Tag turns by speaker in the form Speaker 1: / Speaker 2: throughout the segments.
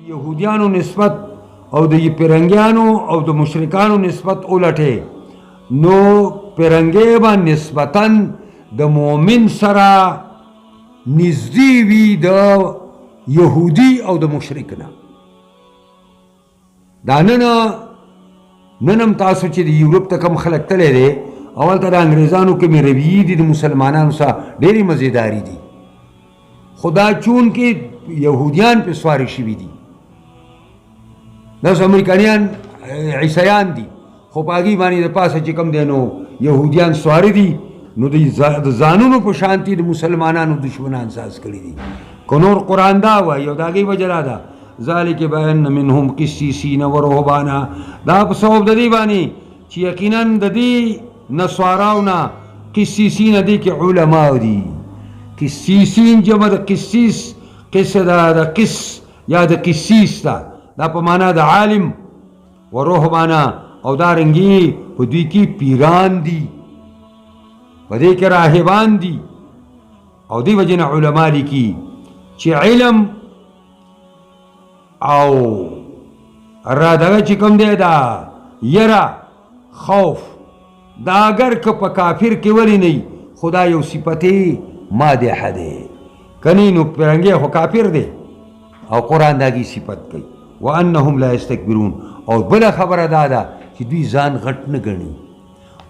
Speaker 1: یهودیانو نسبت او د پیرنګیانو او د مشرکانو نسبت الټه نو پیرنګي با نسبتاً د مؤمن سره نږدې وي د یهودي او د مشرک نه. دا ننم تاسو چې د یورپ ته کم خلک تللی دی اول ته د انګریزانو کمې رویې دي د مسلمانانو سره ډېرې مزیداري دي، خدا چون کې یهودیان پې سوارې شوي دي، داسې امریکایان عیسیان دي خو په هغې باندې د پاسه چې کوم دی نو یهودیان سواره دي نو د ځانونو په شانتي د مسلمانانو دشمنان ساز کړي دي. که نور قرآن دا وایي او د هغې وجه دا ده ذلک بأن منهم قسیسین و رهبانا، دا په سبب د دې باندې چې یقینا د دې نصاراو نه قسیسین دي کې علماء دي. قسیسین جمع د قسیس، قس د قس یا د قسیس ده، دا په معنا د عالم، و رهبانا او دارنګي په دوی کې پیران دي، په دې کې راهبان دي. او دې وجه نه علما لیکي چې علم او را دغه چې کوم دی دا یره خوف دا اگر که په کافر کې ولی نه خدا یو صفتې مادحه دی، کنی نو پیرنګی خو کافر دی او قرآن داږي صفت کوي وانهم لا یستکبرون. او بله خبره دا ده چې دوی ځان غټ نه ګڼي.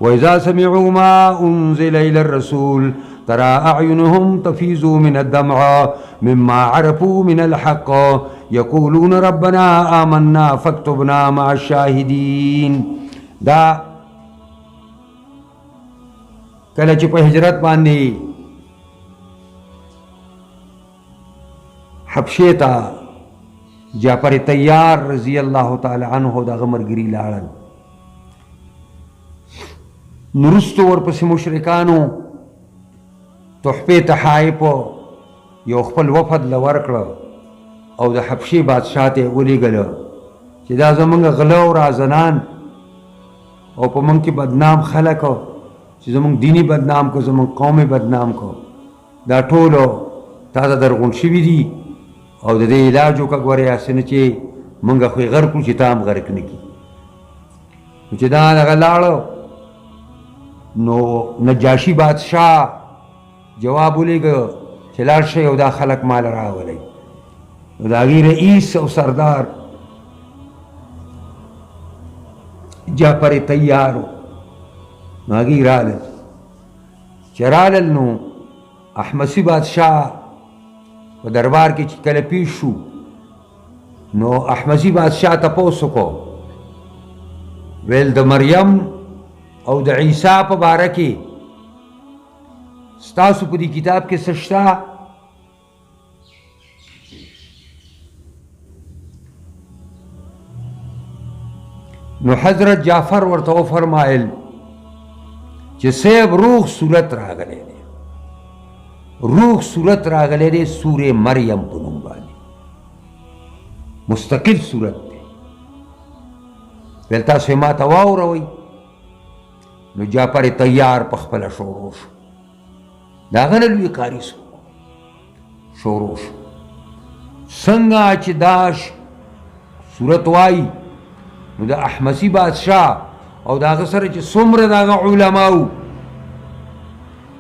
Speaker 1: وإذا سمعوا ما أنزل إلى الرسول ترى أعينهم تفيض من الدمع مما عرفوا من الحق يقولون ربنا آمنا فاكتبنا مع الشاهدين. دا کله چې په هجرت باندې حبشې ته جعفر طیار رضی الله تعالی عنه دغه مرګري لاړل، نرستو ورپسې مشرکانو تحفې تحایف یو خپل وفد له ورکړه او د حبشې بادشاه ته ولېږله چې دا زمونږ غله او رازنان او په موږ کې بدنام خلک چې زمونږ دیني بدنام کو، زمونږ قومي بدنام کو، دا ټولو تا ته درغون شوي دي او د دې علاج وکړه ګورې هسې نه چې موږ خو یې غرق کړو چې تا هم غرق نه کړي. نو چې دا هغه لاړه نو نجاشي بادشاه جواب ولېږه چې لاړ شئ او دا خلک مال راولئ. نو د هغې رئیس او سردار جعفر طیار نو هغې رالل، چې رالل نو احمسي بادشاه په دربار کې چې کله پیش شو نو احمسي بادشاه تپوس وکړو ویل د مریم او د عیسی په باره کې ستاسو په دې کتاب کې څه شته؟ نو حضرت جعفر ورته وفرمایل چې صاحب روغ صورت راغلی دی، روغ صورت راغلی دی سورې مریم په نوم باندې، مستقل صورت دی. ویل تاسو یې ما ته واوروئ. نو جعفر طیار په خپله شروع شو، د هغه نه لوی کاري شروع شو. څنګه چې دا صورت وایي نو د احمسي بادشاه او د هغه سره چې څومره د هغه علماو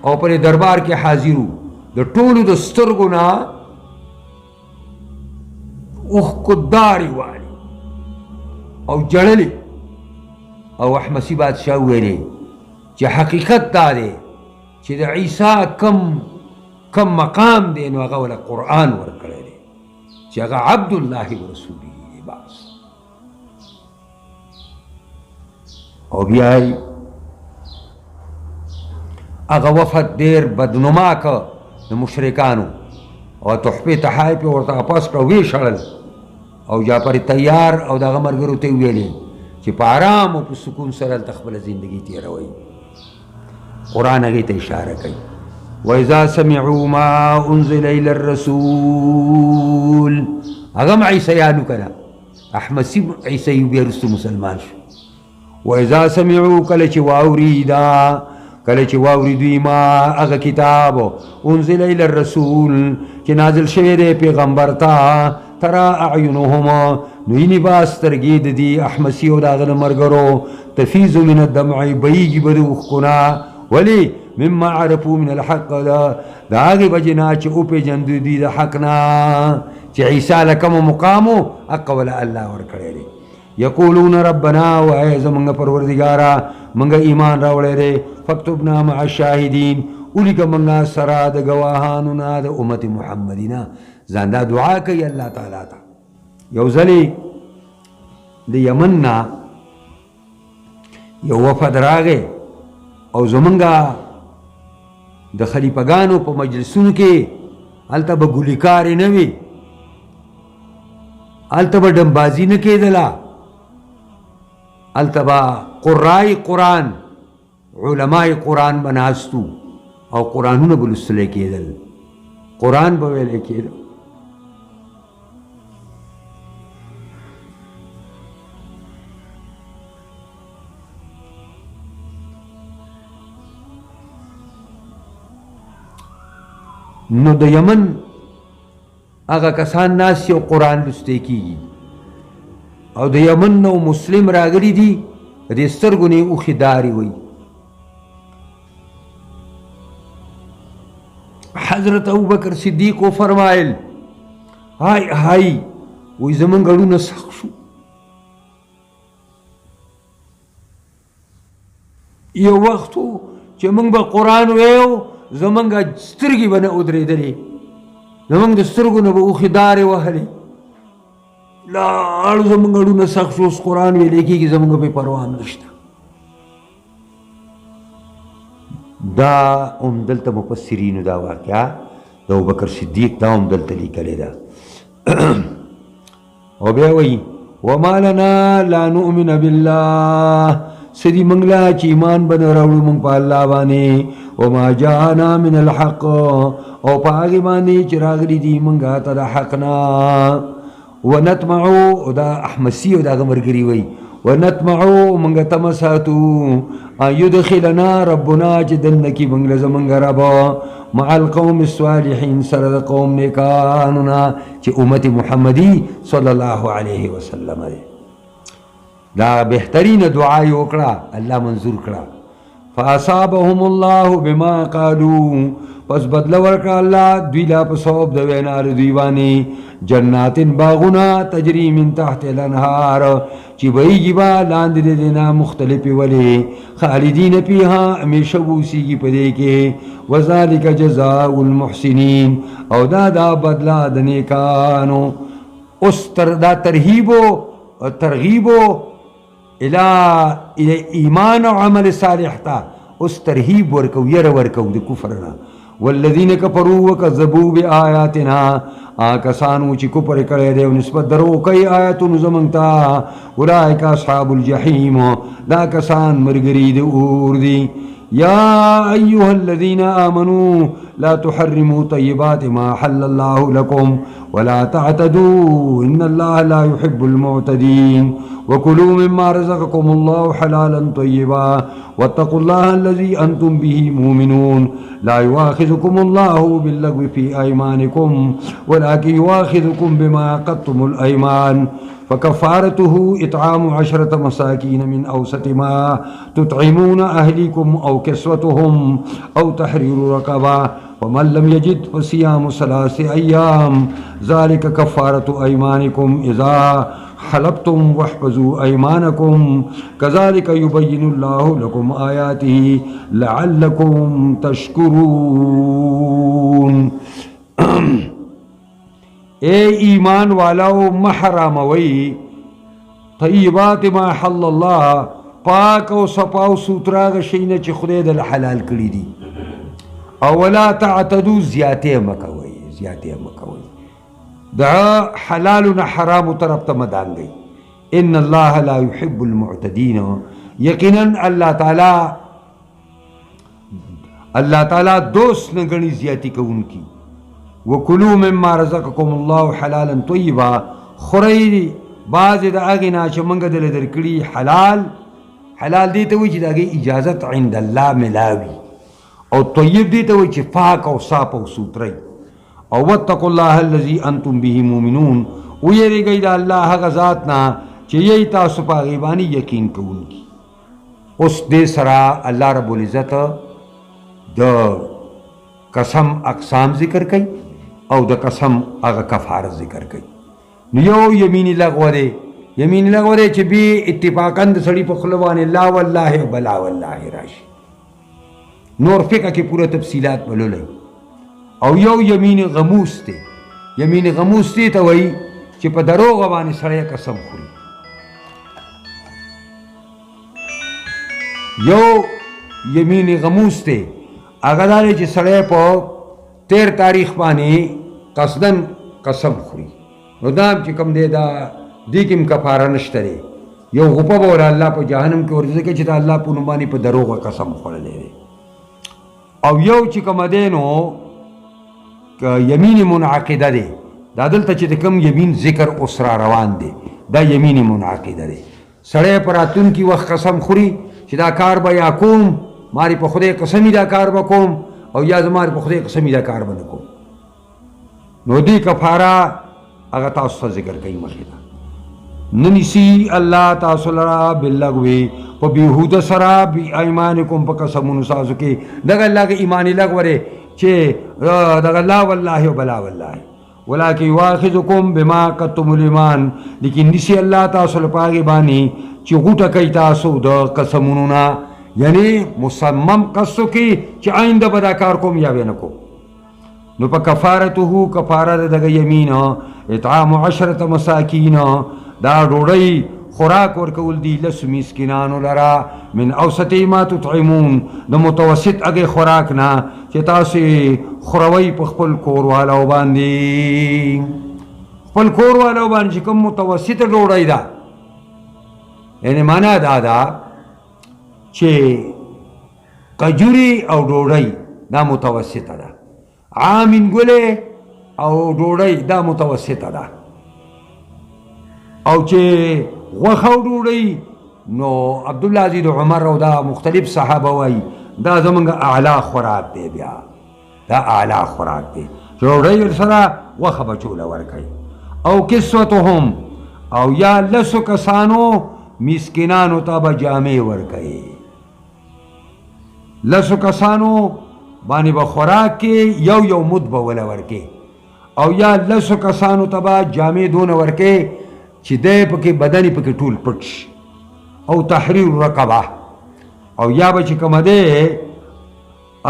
Speaker 1: او په دربار کې حاضرو د ټولو د سترګو نه اوښکو دارې والي او جړلې. او احمسي بادشاه وویلې چې حقیقت دا دی چې د عیسی کم مقام دی نو هغه وله قرآن ورکړی دی چې هغه عبدالله و رسوله دی بس. او بیا هغه وفد ډېر بدنما که د مشرکانو او تحفې تحایف یې ورته واپس کړه، ویې شړل. او جعفر طیار او د هغه ملګرو ته یې ویلې چې په آرام او په سکون سره هلته خپله زندګي تېروئ. قرآن هغې ته اشاره کوي وإذا سمعوا ما أنزل إلى الرسول. هغه هم عیسیانو که نه، احمدسي عیسیو بیا وروسته مسلمان شو. وإذا سمعوا کله چې واورېدا کله چې واورېدوی ما هغه کتاب انزل إلى الرسول چې نازل شوی دی پیغمبر ته ترى اعینهما نوینی باسترگی دی احمسی و داغن مرگرو تفیض من الدمع بیگی بدوخ کنا ولی مما عرفو من الحق دا آگی بجنا چه اوپی جندو دی دا حقنا چه عیسیٰ لکم مقامو اقوال اللہ ورکڑے دے یقولون ربنا و ایز منگا پروردگارا منگا ایمان راوڑے دے فاکتبنا مع الشاہدین اولی کا منگا سرا دا گواہانونا دا امت محمدینا زاندہ دعا کئی اللہ تعالیٰ تا یوزلی دا یمننا یو وفد راگے او زمنگا د خلیفګانو په مجلسونو کې هلته به ګلیکارې نه وي هلته به ډمبازي نه کېدله هلته به قرای قرآن علمای قرآن به ناستو او قرآنونه به لوستلی کېدل قرآن به ویلی کېده نو د یمن هغه کسان ناست او قرآن لوستی کیږي او د یمن نو مسلم راغلی دي د سترګو نه اوښې دارې وي حضرت ابوبکر صدیق فرمایل هاي هاي وی زمونږ اړونه سخت شو یو وخت و چې موږ به قرآن ویو زمونږ سترګې به نه ودرېدلې زمونږ د سترګو نه به اوښې دارې وهلې لاړ زمونږ اړونه سخت شو اوس قرآن ویلی کېږي زمونږ پې پروا هم نشته دا هم دلته مفسرینو دا واقعه د ابوبکر صدیق دا هم دلته لیکلې ده او بیا وایي وما لنا لا نؤمن بالله سدی منگلا چی ایمان بن راوڑو منگ پا اللہ بانے وما جانا من الحق او پا آگی بانے چراغلی دی منگا تا دا حقنا ونطمعو دا احمسی و دا غمرگری وی ونطمعو منگا تمساتو یدخلنا ربنا چی دنکی منگل زمنگ ربا مع القوم الصالحین سرد قوم نیکانونا چی امت محمدی صلی اللہ علیہ وسلم دے دا بہترین دعائی وکڑا اللہ منظور کڑا فاصابهم اللہ بما قالوا پس بدل ورکا اللہ دویلا پسوب دوینار دیوانی جنات باغنا تجری من تحت الانہار چی بئی گبا لاند دینا مختلف ولی خالدین پیہا ہمیشہ بوسی کی پدے کے وذالک جزاء المحسنین او دا بدلا دنیکانو اس دا ترہیبو ترغیبو الى ایمان و عمل صالح تا اس ترہیب ورکو یر ورکو دی کفرنا والذین کفروا وکذبوا بآیاتنا آکسانو چی کفر کرے دے و نسبت درو کئی آیاتون زمنگتا اولئک اصحاب الجحیم دا کسان مرگری دی اور دی یا ایوہ الذین آمنوا لا تحرموا طیبات ما حل اللہ لکم ولا تعتدوا ان اللہ لا يحب المعتدین وكلوا مما رزقكم الله حلالا طيبا واتقوا الله الذي أنتم به مؤمنون لا يؤاخذكم الله باللغو في أيمانكم ولكن يؤاخذكم بما عقدتم الأيمان فكفارته إطعام 10 مساكين من أوسط ما تطعمون أهليكم أو كسوتهم أو تحرير رقبة ومن لم يجد فصيام 3 أيام ذلك كفارة أيمانكم إذا حلفتم واحفظوا أيمانكم كذلك يبين الله لكم آياته لعلكم تشكرون اے ایمان والاو محرم وی طیبات ما حل اللہ پاک و صفا و ستراغ شینا چی خدای دل حلال کری دی اولا تعتدو زیادے مکوی دا حلالنا حرام طرف تا مدان گئی ان اللہ لا يحب المعتدین یقینا اللہ تعالی دوست نگنی زیادی کو ان کی وَكُلُوا مِمَّا رَزَقَكُمُ اللَّهُ حَلَالًا طَيِّبًا خُرَيْ بعض دا آگینا چا منگا دل در کری حلال دیتا ہوئی چی دا آگی اجازت عند اللہ ملاوی او طیب دیتا ہوئی چی پاک او صاف او سوترائی او واتقوا الله الذي انتم به مؤمنون ویریږئ د الله هغه ذات نه چې یی تاسو په هغې باندې یقین کوونکي. اوس دې سره الله رب العزت د قسم اقسام ذکر کوي او د قسم هغه کفاره ذکر کوي. نو یو یمین لغو دی، یمین لغو دی چې بې اتفاقاً د سړي په خوله باندې لا والله بلا والله راشي. نور فقه کې پوره تفصیلات بلولی. او یو یمین غموس دی، یمین غموس دی ته وایي چې په دروغ باندې سړی قسم خوري. یو یمین غموس دی هغه دا دی چې سړی په 13 تاریخ باندې قصدن قسم خوري. نو دا چې کوم دی دا دې کې هم کفاره نشته دی. یو غوپه به وله الله په جهنم کې ورځي چې د الله په نوم باندې په دروغه قسم خوړلی دی. او یو چې کومه دی نو یمین منعقده دی، دا دلته چې د کوم یمین ذکر اوس را روان دی دا یمین منعقده دی. سړی په راتلونکي وخت قسم خوري چې دا کار به یا کوم، ماری په خدای قسمی دا کار به کوم، او یا زماری په خدای قسمی دا کار به نه کوم. نو دی کفاره هغه تاسو ته ذکر کوي مخې ته. ننیسی الله تاسو لرا باللغوی په بیهوده سره بی ایمانکم په قسمونو سازو کې دغه الله کې ایمانی لغو دی چې دغه لا والله بلا والله ولکن یواخذکم بما قدتم الایمان، لیکن نیسی الله تاسو لپاره باندې چې غوټه کوي تاسو د قسمونو نه، یعنی مصمم قصو کې چې آئنده به دا کار کوم یا به نه کوم. نو په کفارته کفاره دغه یمین اطعام 10 مساکین، دا ډوډۍ خوراک ورکول دي 10 مسکینانو لرا من اوسط ما تطعمون، د متوسط هغې خوراک نه چې تاسو خوروئ په خپل کوروالو باندې. خپل کوروالو باندې چې کوم متوسطه ډوډۍ ده، یعنی معنا دا ده چې کجوري او ډوډۍ دا متوسطه ده، عامین ګلې او ډوډۍ دا متوسطه ده، او چې غوښه او ډوډۍ نو عبدالعزیز عمر او دا مختلف صحابه وایي دا زمونږ اعلی خوراک دی. بیا دا اعلی خوراک دی چې ډوډۍ ورسره غوښه به چوله ورکوي. او کسوتهم، او یا 10 کسانو مسکینانو ته به جامې ورکوي. 10 کسانو باندې به خوراک کې یو مد به وله ورکوي، او یا 10 کسانو ته به جامې دونه ورکوي چې دی پکې بدن پکې ټول پټ شي. او تحریر رقبه، او یا به چې کومه دی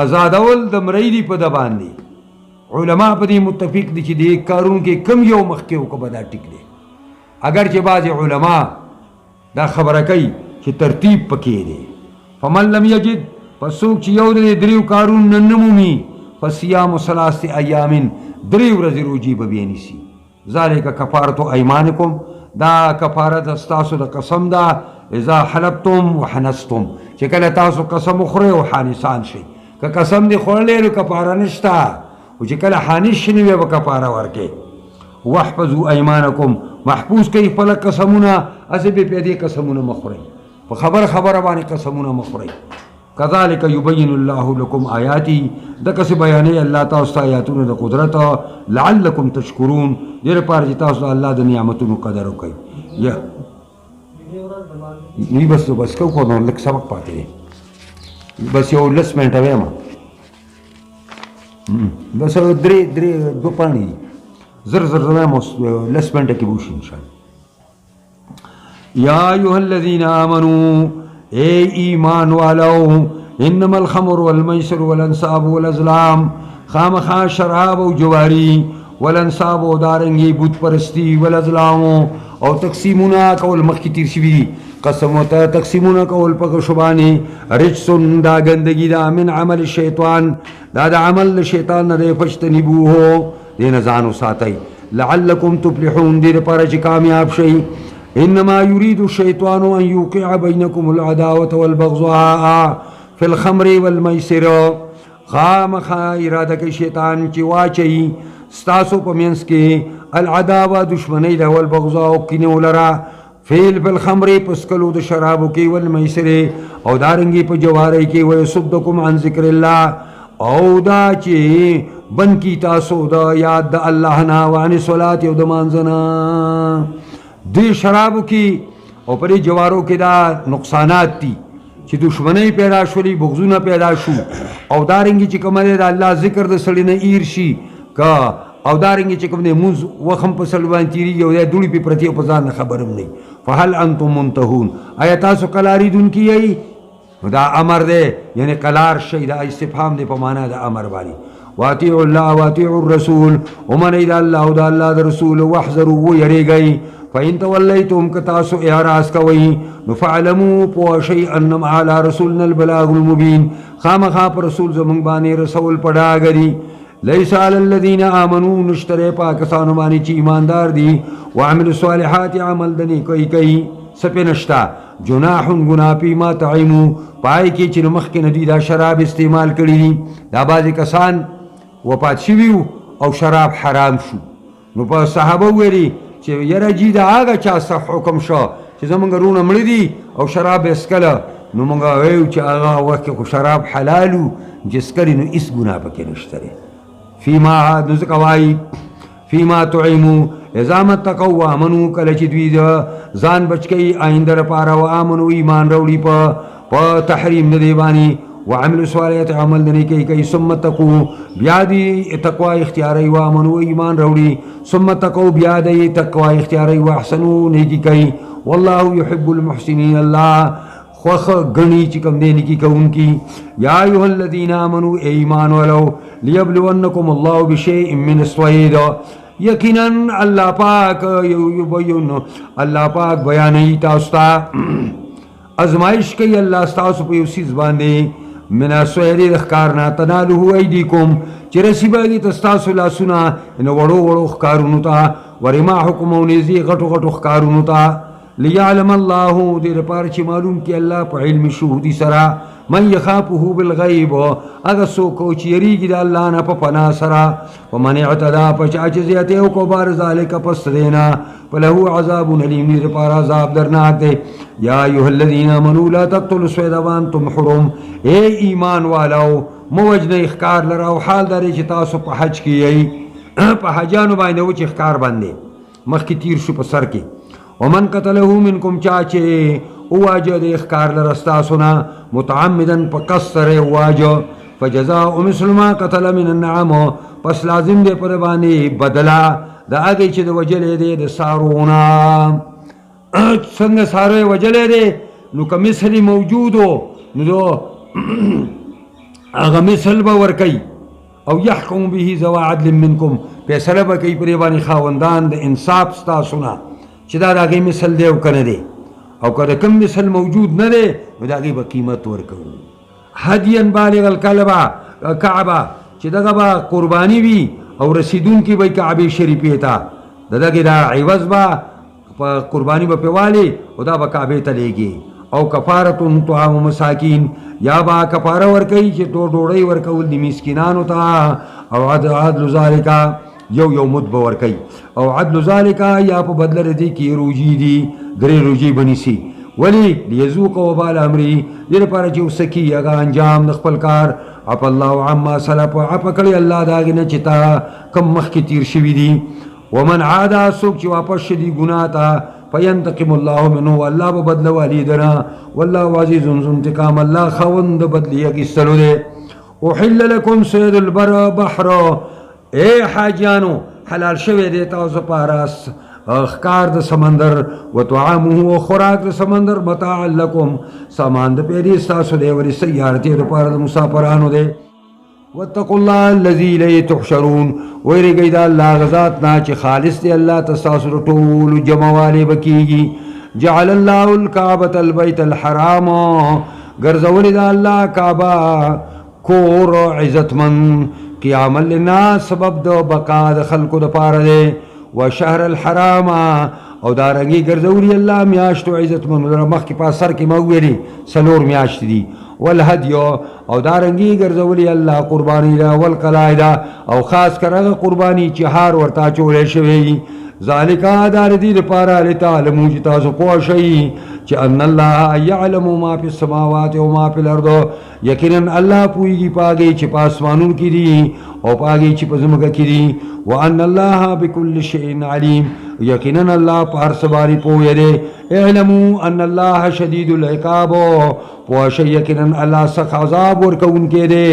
Speaker 1: ازادول د مرۍ دي په ده باندې. علما په دې متفق دي چې دې کارونو کې کم یو مخکې وکړه به دا ټیک دی. اگر چې بعضې علما دا خبره کوي چې ترتیب پکې دی. فمن لم یجد، پس څوک چې یو د 3 کارونو نه مومي، فصیام 3 ایام، 3 ورځې روجي به بیا نیسي. ذالک کفارة ایمانکم، دا کفاره د ستاسو د قسم ده. اذا حلفتم وحنستم، چې کله تاسو قسم وخورئ او حانسان شئ. که قسم دې خوړلی نو کفاره نشته، او چې کله حانس شي نو بیا به کفاره ورکړئ. واحفظوا ایمانکم، محفوظ کوئ خپله قسمونه، هسې بې پیدې قسمونه مه خورئ، په خبره باندې قسمونه مه خورئ. کذالک یبین الله لکم آیاتی، دقسې بیانوي الله تاسو ته آیاتونه د قدرت لعلکم تشکرون، دې لپاره چې تاسو د الله د نعمتونو قدر وکړئ. نی بس کو نو لږ سبق پاتې دی، بس یو 10 منټه وایم، بس 2 پاڼې زر وایم، 10 منټه کې به وشي انشاءالله. یا ایها الذین آمنوا، اے ایمان والو، انما الخمر والمیسر والانصاب والازلام، خامخا شراب او جواری، والانصاب او دارنگی بت پرستی، والازلام او تقسیمونه کول مخکې تیر شوي دي، قسم ته تقسیمونه کول په شبانی، رجسن دا گندگی دا من عمل شیطان، دا عمل شیطان نه دی، فاجتنبوه دې نه ځان وساتئ، لعلکم تفلحون، دې لپاره چې کامیاب شئ. انما يريد الشيطان ان يوقع بينكم العداوه والبغضاء في الخمر والميسر، خامخا اراده کوي شیطان چې واچي ستاسو په منځ کې العداوه دشمنی ده، والبغضاء کینه ولرا، فیل بالخمر پسکلو د شرابو کې، والمیسر او دارنګي په جواری کې، ويصدکم عن ذکر الله او دا چې بند کی تاسو دا یاد دا اللہ نا وعن صلات او دا مانزنا دی شرابو کی او پری جوارو کی دا نقصانات تی چې دشمنی پیدا شولی بغضونه پیدا شو او دارنگی چې کمده دا اللہ ذکر دا سلی نا ایر شی کا او دارنگی چې کمده موز وخم پا سلوان تیری او دا دوڑی پی پرتی او پزان خبرم نہیں فحل انتم منتهون آیا تاسو قلاری دن کی ای دا امر دے یعنی قلار شئی دا استفهام دے پا مانا دا امر بانی واتیعوا اللہ واتیعوا الرسول ومن ایدا اللہ دا اللہ دا رسول وحضروا ویرے گئی فَإِن تَوَلَّيْتُمْ كَتَاسُ اعراض کوئی نفعلموا پوشی انم علی رسولنا البلاغ المبین خام خواب رسول زمان بانے رسول پڑا گری لیس علی الذین آمنوا نشترے پاکستان بانی چی ایماندار دی وعمل صالحات عمل دنی کئی سپی نشتا جناح گناہ پی ما تعیمو پائی کی چی نمخ کے ندی دا شراب استعمال کری دی دا بازی کسان وپات شویو او شراب حرام شو نو پا صحابه ویری چې یره جی دا آگا چا صح حکم شو چې زمونږ رونه مړه دي او شراب اسکله نو مونږ ویو چې هغه وخت کې شراب حلالو چې اسکلي نو هېڅ ګناه پکې نشته دی فیما نو ځکه وایي فیما تعیمو اذا متقوا وامنو کله چې دوی ځان بچ کوي آینده لپاره وامنو ایمان راوړي په تحریم د دې باندې وعمل صالحات عمل دنی کئی ثم تقو بیادی تقوی اختیاری وامنو ایمان روڑی ثم تقو بیادی تقوی اختیاری واحسنو نیکی کئی واللہ یحب المحسنین اللہ خوخ گنی چکم دینی کی کون کی یا ایوہ الذین آمنو ایمان ولو لیبلونکم اللہ بشیء من الصید یقیناً اللہ پاک اللہ پاک بیانی تاستا ازمائش کئی اللہ ستاسو پہ اسی زبان دے من الصید اخکارنا تنالو ایدیکم چی رسی باگی تستاسو لا سنا ان وڑو اخکارونو تا ورماحکم و نیزی غٹو اخکارونو تا لیعلم اللہ دیر پار چی معلوم کی اللہ پا علم شہودی سرا من یخافہو بالغیب اگر سوکو چی یریگی دا اللہ نا پا پنا سرا ومن اعتدا پا چاچ زیادیو کو بار ذالک پس دینا فلہو عذاب علیم دیر پار عذاب درناک دے یا ایوہ الذین آمنوا لا تقتلوا الصید وانتم حرم اے ایمان والاو موجن اخکار لراو حال داری چی تاسو پا حج کی ای پا حجانو بایندو چی اخکار بندے مخ کی تیر شو پا سر کی ومن قتلہو منکم چاچے اواجہ دے اخکار لرستاسونا متعمدن پا قصر اواجہ فجزاء مثل ما قتل من النعم پس لازم دے پربانی بدلا دا آگئی چی دا وجلے دے دا سارونا سنگ سارے وجلے دے نو کا مثلی موجود ہو نو دو اگا مثل با ورکی او یحکم به ذو عدل منکم پیسل با کئی پریبانی خاوندان دا انصاف ستا سنا چی دا آگئی مثل دے او کن دے او که کم مثل موجود نہ دے نو دا آگئی با قیمت ورکو حدین بالغ الکعبہ چی دا با قربانی بھی او رسیدون کی بای کعبی شریفی تا دا کی دا عوض با قربانی با پیوالی او دا با کعبی تا لے گی او کفارتن طعام مساکین یا با کفارہ ورکی چی تو ڈوڑی ورکول دی مسکنانو تا او عدل ذالکا یو مد با ورکی او عدل ذالکا یا پا بدل ردی کی روجی دی گری روجی بنی سی ولی لیزوق وبال امری دیر پارا چی اسکی اگا انجام نخپل کار اپ اللہ عما سلپ اپ کلی اللہ داگی نچتا کم مخ کی تیر شوی دی ومن عادا سوک چی واپس شدی گناہ تا فینتقم اللہ منو اللہ ببدل والی دنا واللہ عزیز انتقام اللہ خوند بدلی اگستلو دے احل لکم سید البر بحر اے حاجانو حلال شوی دیتا اس پاراس اخکار د سمندر و طعامه و خوراک د سمندر متاع لکم سامان د پیری استاسو دے وری سیارتی د پار د مسافرانو دے واتقوا اللہ الذی الیہ تحشرون ویری گئی دا اللہ غزات نا چی خالص دے اللہ تستاسو طول جمع والے بکیگی جعل اللہ الکعبت البیت الحرام گرزولی دا اللہ کعبہ کور عزت من قیام للناس سبب دا بقا دا خلق دا پار دے و شهر الحرام او دارنگی گرزوری اللہ میاشتو عزت من در مخ کی پاس سر کی مویلی سلور میاشت دی والهدیو او دارنگی گرزوری اللہ قربانی دا والقلائدہ او خاص کر اگر قربانی چہار ورتا چولے شوی ذالکا دار دی دپارا لتعلمو چی تاسو پوشئی چی ان اللہ یعلم ما فی السماوات و ما فی الارض یقیناً اللہ پوئیگی پاگئی چی پاسمانون کی دی او پاگئی چی پزمکا کی دی وان اللہ بکل شئین علیم یقیناً اللہ پار سباری پوئے دے اعلمو ان اللہ شدید العقاب پوشئی یقیناً اللہ سخ عذاب ورکون کے دے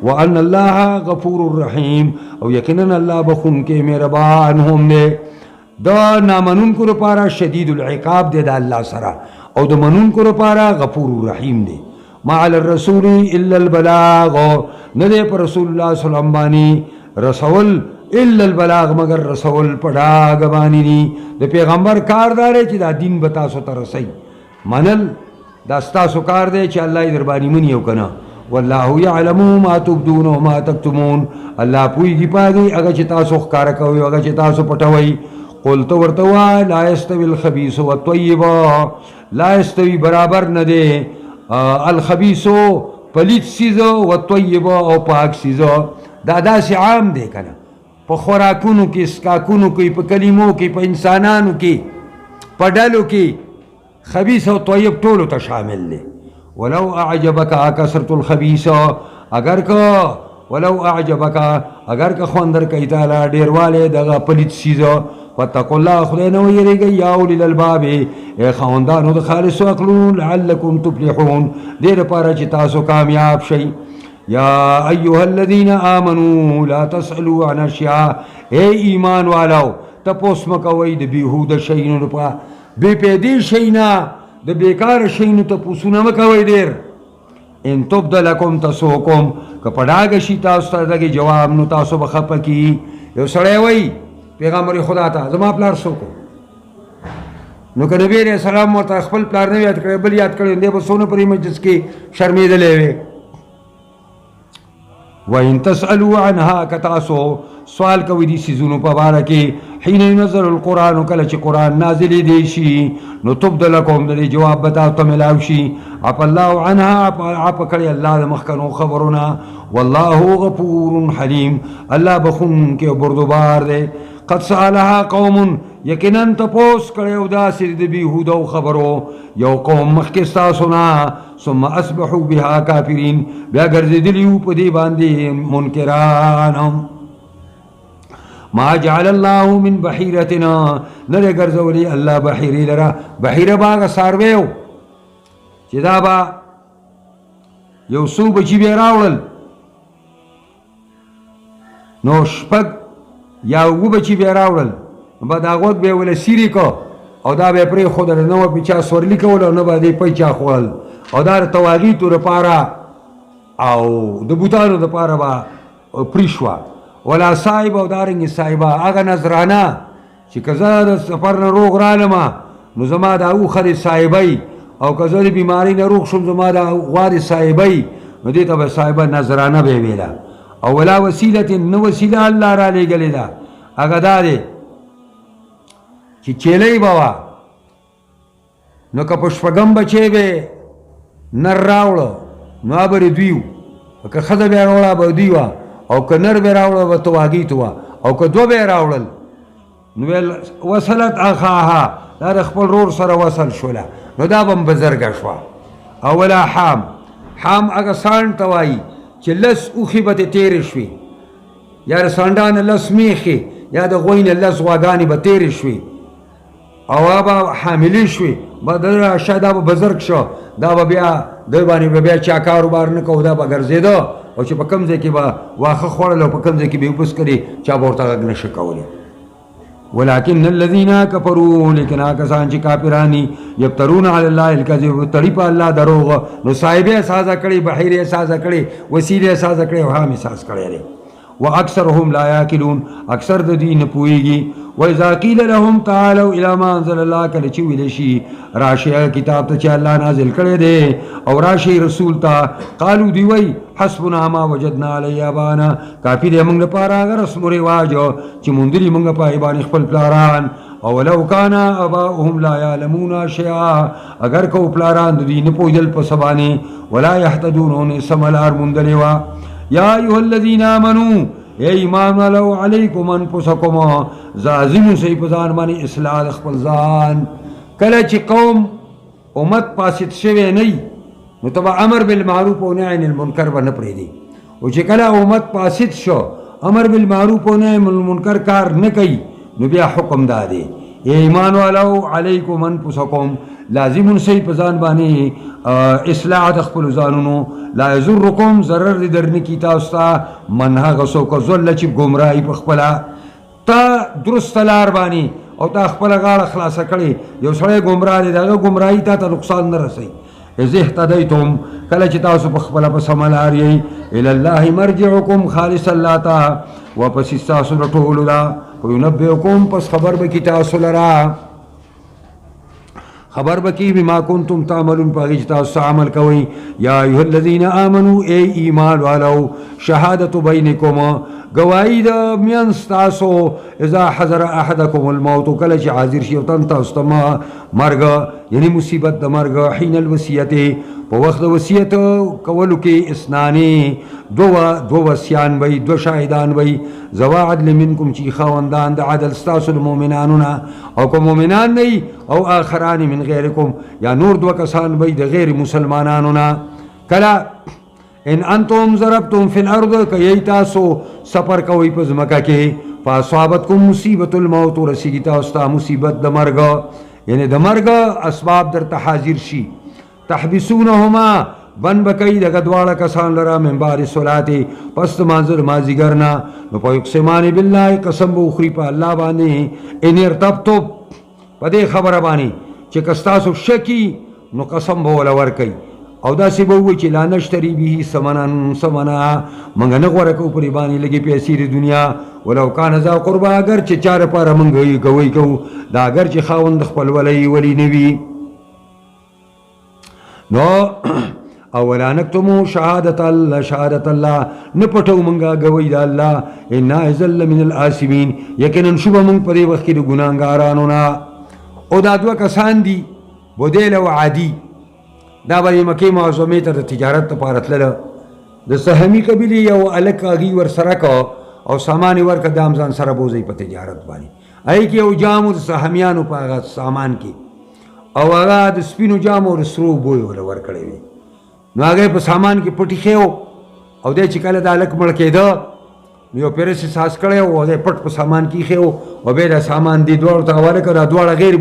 Speaker 1: وان اللہ غفور الرحیم او یقیناً اللہ بخون کے مہربان ہم دے دا نامنون کو رپارا شدید العقاب دے دا اللہ سرا او دا منون کو رپارا غفور الرحیم دے ما علی الرسول الا البلاغ ندے پر رسول اللہ صلی اللہ علیہ وسلم بانی رسول الا البلاغ مگر رسول پڑا گبانی دی دا پیغمبر کار دارے چی دا دین بتاسو ترسی منل دا ستاسو کار دے چی اللہ دربانی منیو کنا واللہ یعلمو ما تبدون و ما تکتمون اللہ پوئی گی پاگی اگا چی تاسو خکارکوی اگا چی تاسو پٹوئی قلت ورتوا لا يستوي الخبيث والطيب لا يستوي برابر ندے الخبیث پلیت سیزو والطیب او پاک سیزو دا سی عام دے کنا پا خوراکونو کی سکاکونو کی پا کلمو کی پا انسانانو کی پا ڈالو کی خبیث و طیب طولو تا شامل دے ولو اعجبکا کسرت الخبیث اگر کا ولو اعجبکا اگر کا خوندر کئی تالا دیر والے دغا پلیت سیزو واتقوا اللہ خداینا ویرگئی یا اولی الالباب اے خواندانو دا خالص و اقلون لعلکم تفلحون دیر پارا چی تاسو کامیاب شئی یا ایوہ الذین آمنوا لا تسألوا عن اشیاء اے ایمان والاو تپوس مکوئی دا بیہود شئینو دا بے پیدی شئینا دا بیکار شئینو تپوسونا مکوئی دیر ان تبد لکم تسوکم کپڑاگشی تاسو تا دگی جواب نو تاسو بخپ کی یو سڑے وئی پیغمبر خدا تا زما پلار سوکو نو که نبی علیہ السلام ورطا خپل پلار نو یاد کرے بل یاد کرے دے با سونو پری مجلس کی شرمید لے وے وَإِن تَسْأَلُوا عَنْهَا کتاسو سوال کوئی دی سیزونو پا بارکی حین ينزل القرآن کلچ قرآن نازلی دیشی نو تبد لکم دے جواب بتاو تملاوشی آپ اللہ عنها آپ کڑی اللہ دا مخکنو خبرنا واللہ غفور حلیم اللہ بخون کے بردبار دے قد سالها قوم یقیناً تپوس کڑے اداسی دی بیہودو خبرو یو قوم مخکستا سنا ثم اصبحوا بها کافرین بیا گرزی دلیو پدی باندی منکرانم ما جعل اللہ من بحیرتنا نرے گرزولی اللہ بحیری لرا بحیر باغ سارویو چی دا با یو سو بچی بی راولل نو شپگ یا او بچی بی راولل با دا غوت بی ولی سیری کو او دا بی پری خود نو پیچا سورلی کولو نو با دی پیچا خول او دا تواغیتو دا پارا او دا بوتانو دا پارا با پریشوا ولا صاحب او دارنگی صاحبا آگا نظرانا چی کزا دا سفرنا روغ رالما نو زما دا او خد صاحبی او کزا دا بیماری نروغ شم زما دا غوار صاحبی نو دیتا با صاحبا نظرانا بے ویلا او ولا وسیلت نو وسیلہ اللہ را لے گلی دا اگا دا دے چی چیلی بوا نو که پشپگم بچے بے نر راوڑا نو آبر دویو که خدا بے راوڑا با دیوا او که نر بے راوڑا با تواگی توا او که دو بے راوڑل نو وصلت آخاها دا رخپل رور سر وصل شولا نو دا بم بزرگ شوا اولا حام اگا سان توائی چی لس اوخی بات تیر شوی یا رساندان لس میخی یا دا غوین لس واگانی با تیر شوی او آبا حاملی شوی با در اشیا دا با بزرگ شو دا با بیا دربانی بیا چاکارو بار نکو دا با گرزیدو او چی پا کمزے کی با واخ خوڑلو پا کمزے کی بیوپس کری چا بورتا غگ نشکولی ولیکن الذین کفروا لیکن آکسان چی کافرانی یبترون علی اللہ الکذب تڑیپا اللہ دروغ نو صاحبی احساسا کری بحیر احساسا کری وسیل احساسا کری وحام احساس کری رہے وَأَكْثَرُهُمْ لَا يَأْكِلُونَ اکثر دا دین پوئیگی وَإِذَا قِيلَ لَهُمْ تَعَالَوْا إِلَى مَا أَنزَلَ اللَّهُ کل چوی لشی راشی کتاب تا چا اللہ نازل کرے دے اور راشی رسول تا قالو دیوئی حسبنا ما وجدنا علی آبانا کافی دے منگ پارا اگر رسم رواجو چی مندری منگ پا ایبان اخپل پلاران اولو کانا اباؤهم لا یعلمون شیعا اگر کو پلاران دا دین پویدل پسبانی ولا یحتدون انہیں سمالار مندلوا یا ایوہ الذین آمنوا اے ایمان والو علیکم انفسکم زازم سی پزان بانی اصلاح خپل ځان. کله چې قوم امت پاسد شوی نه نو تبا امر بالمعروف و نهی عن المنکر به نه پرېږدي. او چې کله امت پاسد شو امر بالمعروف و نهی عن المنکر کار نه کوي نو بیا حکم دا دی اے ایمان والو علیکم انفسکم لازم سی پزان بانی اصلاح د خپل ځانونو. لا یضرکم ضرر دی در نکی تاسو ته من هغه څوک ضل چې ګمراهي په خپله تا درست لار بانی او تا خپله غاړه خلاصه کړې. یو سړی ګمراه دی د هغه ګمراهي تا ته نقصان نه رسوي. اذ اهتدیتم کله چې تاسو په خپله په سمه لار یئ الی الله مرجعکم خالص الله ته واپس ستاسو د ټولو ده. وینبئکم پس خبر به کي تاسو لره خبر بکی بما کنتم تعملون پاگی چی تاسو عمل کوئی. یا ایوہ الذین آمنو اے ایمان والو شہادت بینکم گواہی دا میانس تاسو اذا حضر احدکم الموت کل چی حاضر شیوتن تاسو مرگ یعنی مصیبت دا مرگ حین الوسیت پا وقت وسیعت کولو کی اسنانی دو وسیان بی دو شاہدان بی زوا عدل منکم چی خواندان دا عدل ستاسو المومنانونا او که مومنان نی او آخران من غیرکم یا نور دو کسان بی دا غیر مسلمانانونا. کلا ان انتم ضربتم فی الارض که یی تاسو سفر کوئی پز مکہ کے فاصابتکم مصیبت الموت رسیگی تاستا مصیبت دا مرگ یعنی دا مرگ اسباب در تحاضر شی تحبسونهما بن بکی دگا دوارا کسان لرا من بار صلاتی پس منظر مازی گرنا نو پا یقسمان باللہ قسم بوخری پا اللہ بانی ان ارتبتو پا دے خبر بانی چی کستاسو شکی نو قسم بولا ورکی او دا سی بوئی چی لا نشتری بھی سمنا منگا نغورکو پری بانی لگی پیسیر دنیا ولو کان ذا قربا اگر چی چار پارا منگوی گوئی کو دا اگر چی خاوند خپل ولی نوی نو اولا نکتمو شہادت اللہ نپٹو منگا گوئی دا اللہ انا ازل من الآسمین یقیناً شبہ منگ پدے وقت کی گناہگارانونا. او دا دو کسان دی بدیل و عادی دا بری مکی معظمی تا تجارت تا پارت للا دا سہمی قبیلی یو الک آگی ور سرکا او سامانی ور کا دامزان سر بوزی پا تجارت بانی ای کی او جامو دا سہمیانو پا آغا سامان کی او آغا دا سپینو جامو دا سرو بوئی ولا ور کڑے وی نو آگے پا سامان کی پٹی خیو او دے چکل دا الک مڑکے دا نو پیرسی ساس کڑے او دے پٹ پا سامان کی خیو او بے دا سامان دی دوار تا حوالے کرا دوارا غیر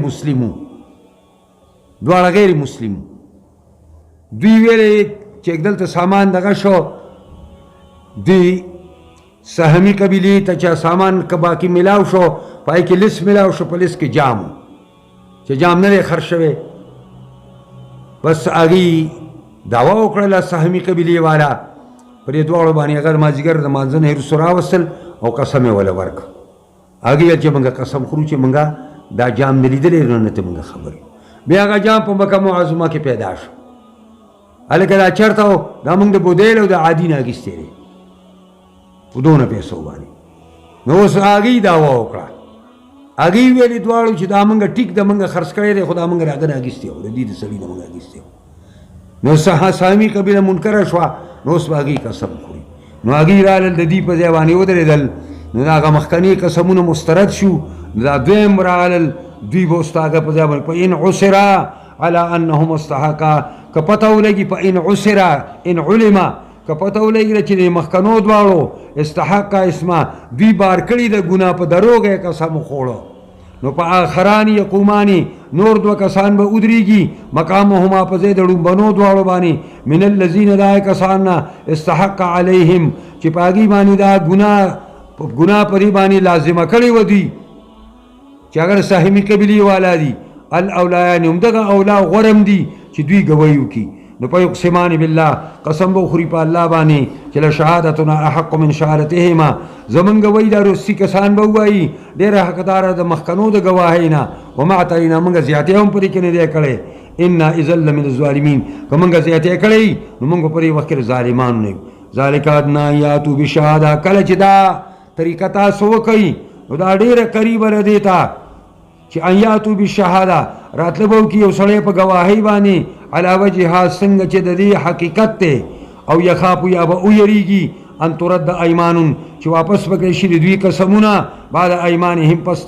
Speaker 1: مسلمو دوی ویلے چیک دلتا سامان دغا شو دی سہمی قبیلی تا چا سامان کباکی ملاو شو پائی کی لس ملاو شو پا لس کی جامو چا جام نلے خرشوے بس آگی دعوی اکڑلا سہمی قبیلی والا پر یہ دوارو بانی اگر مازیگر دا مانزن ہے رسو راوستل او قسم والا ورک آگی ویل چا منگا قسم خرو چا منگا دا جام نلی دلے رنتا منگا خبری بیا آگا جام پا مکہ معظمہ کے پیدا شو الکه دا چرته و دا موږ د بودیل او د عادي نه اخیستی دی په دونه پیسو باندې نو اوس هغوی دعوه وکړه هغوی ویلې دواړو چې دا موږ ټیک د موږ خرڅ کړی دی خو دا موږ د هغه نه اخیستی و د دې د سړي نه موږ اخیستی و نو سهامي قبیله منکره شوه نو اوس به هغوی قسم خوري نو هغوی رالل د دې په ځای باندې ودرېدل نو د هغه مخکني قسمونه مسترد شو نو دا دویم رالل دوی به اوس د هغه په ځای باندې په ان عسره على انهم استحقا کپتاو لگی پا ان عسرا ان علما کپتاو لگی چی مخکنو دوارو استحقا اسما دوی بار کری دا گناہ پا دروگے قسم خوڑو نو پا آخرانی یقومانی نور دو کسان با ادریگی مقامهما پا زیدرون بنو دوارو بانی من اللذین دا کساننا استحقا علیہم چی پاگی بانی دا گناہ پری بانی لازمہ کری و دی چی اگر سہمی قبلی والا دی الاولیانی امدگا اولا غرم دی چی دوی گویو کی نو پا یقسمان باللہ قسم بخوری پا اللہ بانی چلا شہادتنا احق من شہادتهما زمن گوی دا رسی کسان بوائی دیر حقدار دا مخکنو دا گواہینا ومعترینا منگا زیادی ہم پری کنے دے کڑے انا ازل من الظالمین کہ منگا زیادی کڑے نو منگا پری وقت ظالمان نے ذالکا ادنا یاتو بشہادہ کلچ دا طریقہ تاسو کئی نو دا دیر قریب ردیتا چی آیاتو بشہادہ راتلبو کی او سڑے پا گواہی بانی علا وجہا سنگ چی دی حقیقت تے او یخاپو یا با او یریگی ان ترد ایمان چې واپس وکړي شي دوی قسمونه بعد ایمانهم پس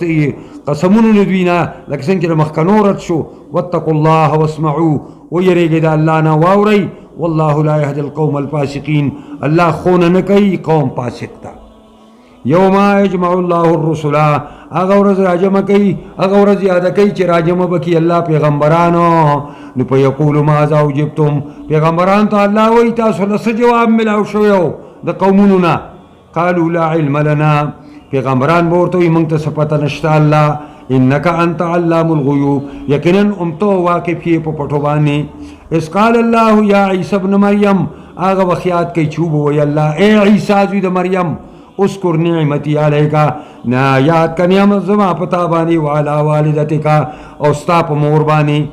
Speaker 1: قسمونه دوینا لکه څنګه چې مخکنو رد شو واتقوا الله واسمعوا ويريږي د الله نه واورئ والله لا يهدي القوم الفاسقين الله خونه نه کوي قوم فاسق ته یوم یجمع الله الرسل هغه ورځ راجمع کوي هغه ورځ یاد کوي چې راجمع بکی الله پیغمبرانو نو په یقول ماذا اجبتم پیغمبران ته الله وایي تاسو له څه جواب ملاو شویو د قومونو نه قالوا لا علم لنا پیغمبران به ورته وایي موږ ته څه پته نشته الله انک انت علام الغیوب یقینا امتو واقف یې په پټو باندې اس قال الله یا عیسی ابن مریم هغه وخیات کوي چې وایي الله اے عیسی زوی د مریم اذکر نعمتی علیکا نا یاد کا نعمت زما پتا بانی وعلا والدتکا او ستا پا مور بانی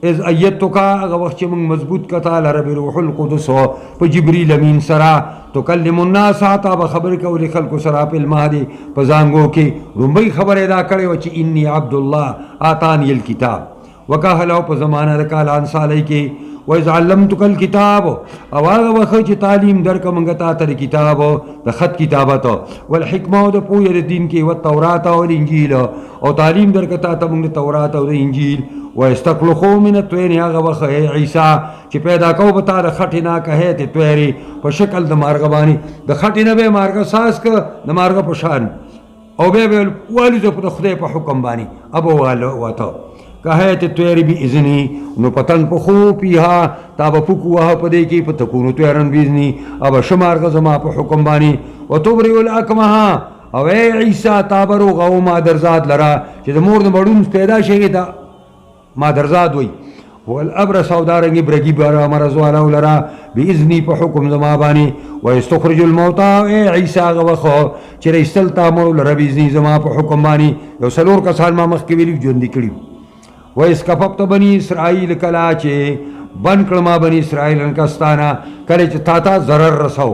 Speaker 1: از ایتکا اگا وقت چی منگ مضبوط کتا لرب روح القدس پا جبریل امین سرا تکلم الناس آتا بخبر کولی خلق سرا پا المہدی پا زانگو کی رنبی خبر ادا کرے وچی انی عبداللہ آتانی الکتاب وکاہلو پا زمانہ رکالان سالی کی وَإِذْ عَلَّمْتُكَ الْكِتَابُ او آغا وخی تعلیم درک منگتا تر کتاب دا خط کتابت والحکمہ دا پویر دین کی والتورات والانجیل او تعلیم درکتا تا منگ تورات و انجیل وَإِسْتَقْلُخُوا مِنَ الطُّوَيْرِ آغا وخی عیسیٰ چی پیدا کو بتا دا خطنا کہیت تویری پا شکل دا مارغبانی دا خطنا بے مارغ ساس کا دا مارغ پشان او بے والی دا خدای پا حکم بانی ابو واتا کہیت تویری بی ازنی نو پتن پخو پیہا تابا پکوها پدے کی پتکونو تویرن بیزنی اب شمار غزما پا حکم بانی و تبریو الاکمہا او اے عیسیٰ تابرو غو مادرزاد لرا چی دا مورد مردون پیدا شگی تا مادرزاد وی والابر سودارنگی برگی بارا مرزوالاو لرا بی ازنی پا حکم زما بانی و استخرج الموتا اے عیسیٰ غوخو چی رئیستل تامرو لرا بیزنی زما پا حکم بانی یو سلور کسان ما مخکویلی جوندی کریو وَإِسْكَفَبْتَ بَنِي إِسْرَائِيلِ کلا چه بن کلما بنی اسرائیل انکستانا کله چه تاتا ضرر رسو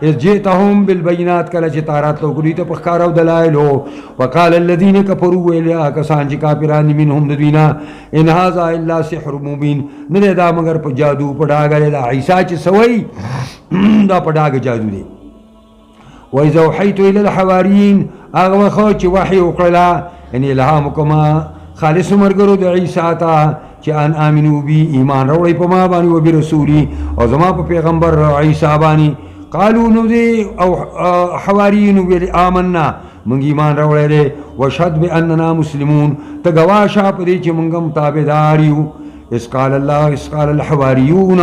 Speaker 1: اذ جئتهم بالبینات کله چه تارات لو گلی تا پخکارو دلائلو وقال الذین کفروا ویلیا کسان چه کافران منهم دوینا ان هذا الا سحر مبین نده دا مگر پا جادو پڑاگا دا عیسیٰ چه سوئی دا پڑاگا جادو دے وَإِذَا وحیتو الى الحواریین آغا وخو چه وحی اقرلا یعنی الہامکما خالص مرگرو دا عیسیٰ تا چی ان آمنو بی ایمان روڑی پا ما بانی و بی رسولی او زما پا پیغمبر عیسیٰ بانی قالو نو دے او حوارینو بی آمنا منگ ایمان روڑی دے وشہد بی اننا مسلمون تا گواشا پا دے چی منگم تابداریو اس قال اللہ اس قال الحواریون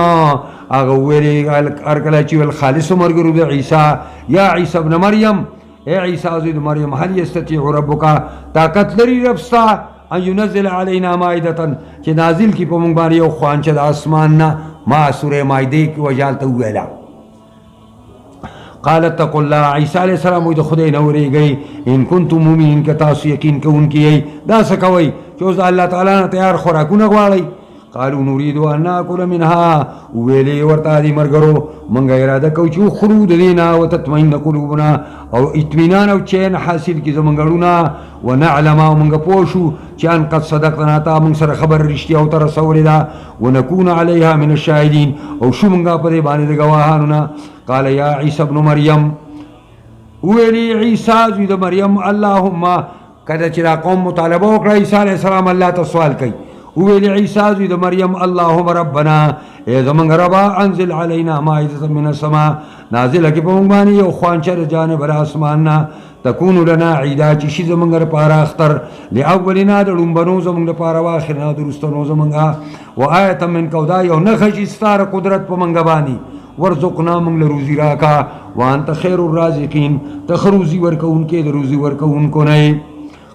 Speaker 1: آغویرے ارکلا چی والخالص مرگرو دا عیسیٰ یا عیسیٰ ابن مریم اے عیسیٰ زید مریم حل یستطیع ربکا طاقت لری ربستا ان ينزل علينا مائدة چه نازل کی پا منگبانی او خوانچه دا آسماننا ما سور مائده کی وجالتا ہوئیلا قالت تقو اللہ عیسیٰ علیہ السلام وید خدای نوری گئی ان کنتم مومین کتاسو یقین کون کی دا سکوئی چوز اللہ تعالیٰ نا تیار خوراکو نگواری قالو نريد ان ناكل منها ویلی ورتا دی مرگرو منگا اراده کو چو خرود دینا و تطمئن قلوبنا او اطمینان او چین حاصل کی زمنگلونا و نعلم او منگا پوشو چان قد صدقنا تا منگ سر خبر رشتی او ترسول دا و نکون علیها من الشاہدین او شو منگا پدے بانی دا گواہانونا قال یا عیسی ابن مریم ویلی عیسی زوید مریم اللہم کدا چرا قوم مطالبہ وکڑا عیسی علیہ السلام اللہ تا سوال کئی ویلی عیسیٰ زوید مریم اللہم ربنا اے زمانگ ربا انزل علینا مائدة من السماء نازل کی پمنگبانی یو خوانچر جانب الاسماننا تکونو لنا عیدا چشی زمانگ پارا اختر لأولنا درنبنو زمانگ پارا واخرنا درستنو زمانگا و آیتا من کودا یو نخش استار قدرت پمنگبانی ورزقنا منگ لروزی راکا وانت خیر الرازقین تخروزی ورکون کے دروزی ورکون کو نئے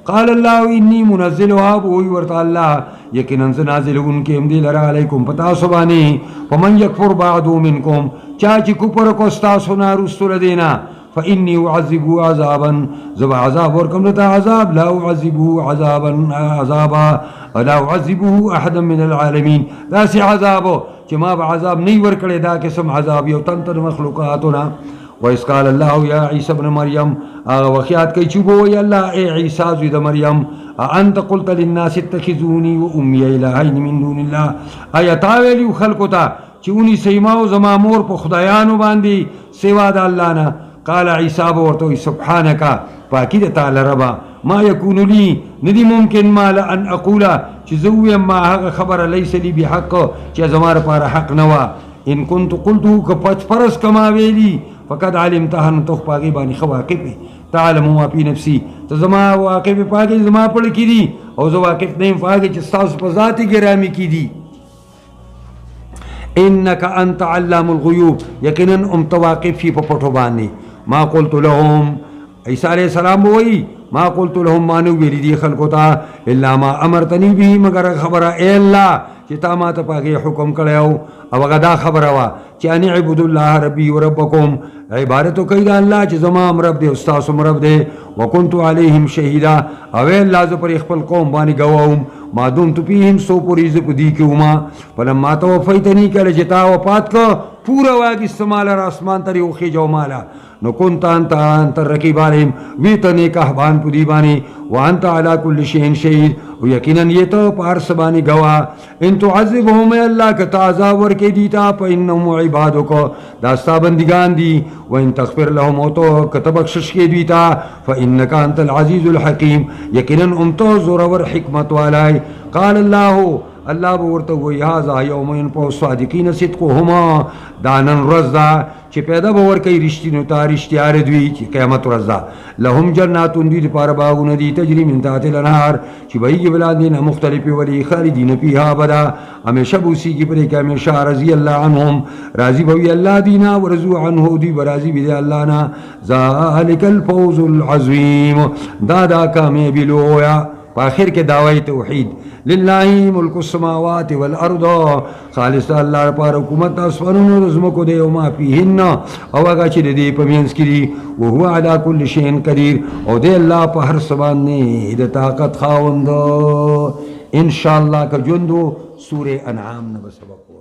Speaker 1: قال اللہ انی منزلها بوئی ورطا اللہ یقیناً سے نازل ان کے امدی لرا علیکم پتا سبانی فمن یکفر بعدو منکم چاچی کپر کو استاسو نارستو لدینا فإنی اعذبو عذابا زب عذاب ورکم لتا عذاب لا اعذبو عذابا لا اعذبو احدا من العالمین دا سی عذابو چی ما با عذاب نہیں ورکڑے دا کسم عذاب یو تنتر مخلوقاتنا وَإِذْ قَالَ اللَّهُ يَا عِيسَى ابْنَ مَرْيَمْ آغا وخیات کئی چوبو وی اللہ اے عیسیٰ زوید مریم اَأَنْتَ قُلْتَ لِلنَّاسِ اتَّخِذُونِي وَأُمِّيَ إِلَٰهَيْنِ مِن دُونِ اللَّهِ آیا تاویلیو خلقو تا چونی سیماو زمامور پا خدایانو باندی سوا دا اللہ نا قال عیسیٰ ورته سبحانکا پاکی د تعالی ربا ما یکون لی ندی ممکن ما لان اقولا چې زه ووایم ما هغه خبره لیس لی بحق چې زما لپاره حق نه وه ان كنت قلته که پچ فرض کما ویلی فقد علمتها نو ته په هغې باندې ښه واقف یې تعلم ما فی نفسی ته زما واقف یې په هغې زما پړه کې دي او زه واقف نه یم په هغې چې ستاسو په ذات ګرامي کې دي انک انت علام الغیوب یقینا ته واقف شي په پټو باندې ما قلت لهم عیسیٰ علیہ السلام وی ما قلت لهم ما نو ویلی دی خلقو تا الا ما امرتنی به مگر خبر اے اللہ چې تا ما ته پاګه حکم کړو او غدا خبره وا چې ان عبد الله ربي وربكم عبادت کوي دا الله چې زما رب دی استاد سم رب دی وکنت علیهم شهیدا او الله ز پر خپل قوم باندې گواوم ما دمت فيهم سو پوری ز پدی کیوما فلما توفیتنی کله چې تا وفات کو پورا واګ استعمال را اسمان تری او خي جو مالا نو كنت انت رقیب علیهم وی ته نیک احبان پدی باندې وانت علی کل شیء شهید او یقینا یہ تو پار سبانی گواہ ان تعذبهم اللہ کا تعذاب ورکے دیتا فانهم عبادک داستا بندگان دی وان تغفر لهم تو کتبخشش کے دیتا فانک انت العزیز الحکیم یقینا تو زورور حکمت والا قال اللہ بورته وی هذا یوم ينفع الصادقین صدقهما دانن رضا چې پیدا باور کوي رښتینو ته رښتیا دوی چې قیامت ورځ ده لهم جنات دوی لپاره باغونه دي تجري من تحت الانهار چې بهیږي بلادین مختلفې ولی خالدین فیها ابدا همیشه بوسیږي پرې کې همیشه رضی الله عنهم راضي به وي الله دینا ورضوا عنه دوی به راضي وي الله نه ذلک الفوز العظیم دا کامیابي لویه په آخر کې دعوی توحید لله ملک السماوات والارض خالص الله لپاره حکومت اسمانونو د ځمکو دی او ما فیهن او هغه چې د دې په منځ کې دي او هو علی کل شیء قدیر او دی الله په هر څه باندې د طاقت خاوند ان شاء الله که ژوند سورې انعام نه به سبق